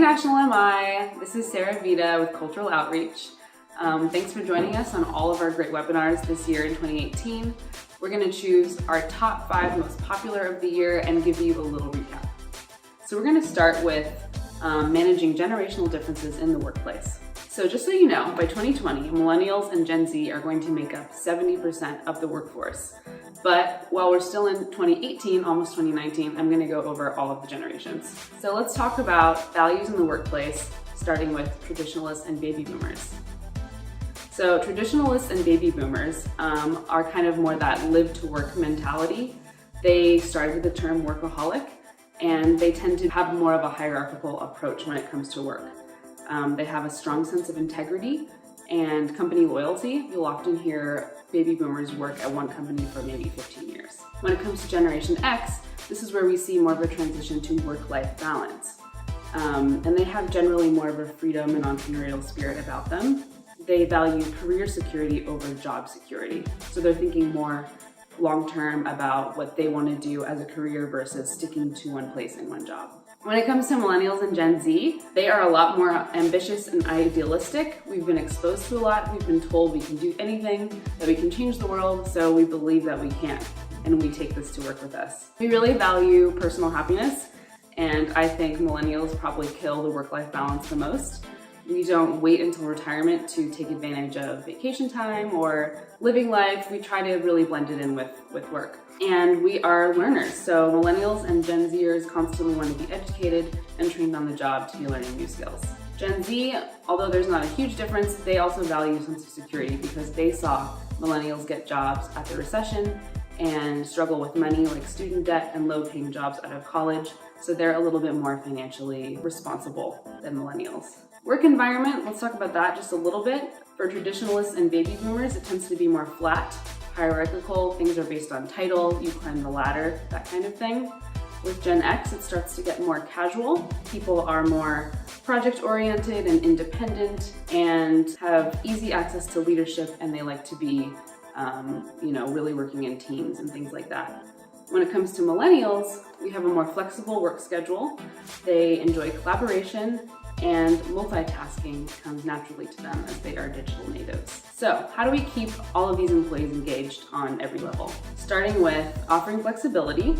International MI. This is Sarah Vita with Cultural Outreach. Thanks for joining us on all of our great webinars this year in 2018. We're going to choose our top 5 most popular of the year and give you a little recap. So we're going to start with managing generational differences in the workplace. So just so you know, by 2020, millennials and Gen Z are going to make up 70% of the workforce. But while we're still in 2018, almost 2019, I'm going to go over all of the generations. So let's talk about values in the workplace, starting with traditionalists and baby boomers. So traditionalists and baby boomers are kind of more that live to work mentality. They started with the term workaholic, and they tend to have more of a hierarchical approach when it comes to work. They have a strong sense of integrity and company loyalty. You'll often hear baby boomers work at one company for maybe 15 years. When it comes to Generation X, this is where we see more of a transition to work-life balance. And they have generally more of a freedom and entrepreneurial spirit about them. They value career security over job security. So they're thinking more long-term about what they want to do as a career versus sticking to one place and one job. When it comes to millennials and Gen Z, they are a lot more ambitious and idealistic. We've been exposed to a lot. We've been told we can do anything, that we can change the world, so we believe that we can, and we take this to work with us. We really value personal happiness, and I think millennials probably kill the work-life balance the most. We don't wait until retirement to take advantage of vacation time or living life. We try to really blend it in with work. And we are learners, so millennials and Gen Zers constantly want to be educated and trained on the job to be learning new skills. Gen Z, although there's not a huge difference, they also value a sense of security because they saw millennials get jobs at the recession and struggle with money like student debt and low-paying jobs out of college, so they're a little bit more financially responsible than millennials. Work environment, let's talk about that just a little bit. For traditionalists and baby boomers, it tends to be more flat, hierarchical. Things are based on title, you climb the ladder, that kind of thing. With Gen X, it starts to get more casual. People are more project-oriented and independent and have easy access to leadership, and they like to be really working in teams and things like that. When it comes to millennials, we have a more flexible work schedule. They enjoy collaboration, and multitasking comes naturally to them as they are digital natives. So how do we keep all of these employees engaged on every level? Starting with offering flexibility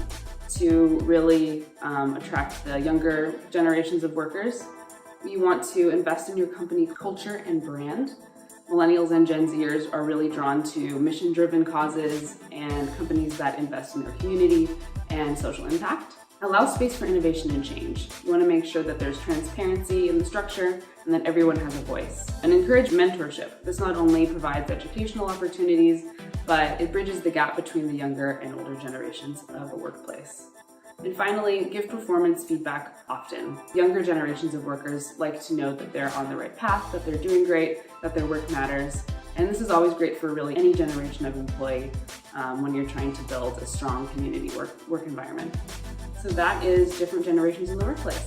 to really attract the younger generations of workers. You want to invest in your company culture and brand. Millennials and Gen Zers are really drawn to mission-driven causes and companies that invest in their community and social impact. Allow space for innovation and change. You want to make sure that there's transparency in the structure and that everyone has a voice. And encourage mentorship. This not only provides educational opportunities, but it bridges the gap between the younger and older generations of the workplace. And finally, give performance feedback often. Younger generations of workers like to know that they're on the right path, that they're doing great, that their work matters. And this is always great for really any generation of employee when you're trying to build a strong community work environment. So that is different generations in the workplace.